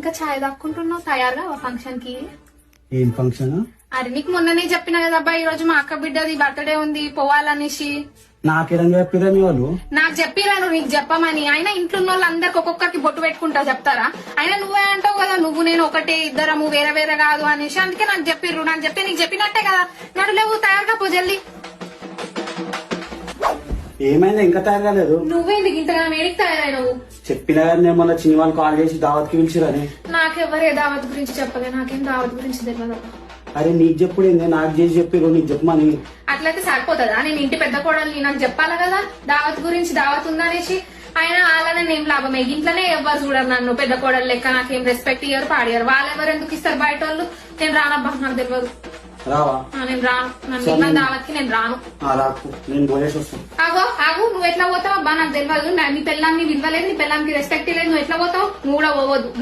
ఇంకా ఛాయ్ దాక్కుంటున్నావు తయారుగా ఫంక్షన్ కి? ఏం ఫంక్షన్? అరే నీకు మొన్ననే చెప్పినా కదా అబ్బా, ఈ రోజు మా అక్క బిడ్డది బర్త్డే ఉంది పోవాలనేసి. నాకేం చెప్పిరా మీ వాళ్ళు? నాకు చెప్పిరాను నీకు చెప్పమని. అయినా ఇంట్లో ఉన్న వాళ్ళందరికి ఒక్కొక్కరికి బొట్టు పెట్టుకుంటా చెప్తారా? అయినా నువ్వే అంటావు కదా నువ్వు నేను ఒకటే ఇద్దరము వేరే వేరే కాదు అనేసి, అందుకే నాకు చెప్పిర్రు. నాకు చెప్తే నీకు చెప్పినట్టే కదా. నడులేవు తయారుగా పో జల్ది. ఏమైంది ఇంకా తయారు కాలేదు? నువ్వేంది ఇంతగా వేడికి తయారైనవు? చెప్పినా కానీ నేను మొన్న చిన్న వాళ్ళు కాల్ చేసి దావత్ కి పిలిచిరని. నాకెవరే దావత్ గురించి చెప్పలే, నాకేం దావత్ గురించి తెలియదు. అరే నీకు చెప్పుడు ఏంది, నాకు చేసి చెప్పిరు నీకు చెప్పమని. అట్లయితే సరిపోతుందా? నేను ఇంటి పెద్ద కోడల్ని, నాకు చెప్పాలి కదా దావత్ గురించి, దావత్ ఉందనేసి. అయినా వాళ్ళనే నేను లాభమే, ఇంట్లోనే ఎవరు చూడరు నన్ను పెద్ద కోడలు లెక్క. నాకేం రెస్పెక్ట్ ఇయ్యరు పాడియారు. వాళ్ళెవరు ఎందుకు ఇస్తారు బయట వాళ్ళు? నేను రానబ్బా, నాకు తెలియదు. రావా? నేను రాను, నన్ను దావత్ కి నేను రాను. రాకు, నేను పోయేసి వస్తాను. ఆగు నువ్వు ఎట్లా పోతావు అబ్బా? నాకు తెలియదు. నీ పిల్లల్ని విలువలేదు, నీ పిల్లలకి రెస్పెక్ట్ లేదు, నువ్వు ఎట్లా పోతావు? నువ్వు కూడా పోవద్దు.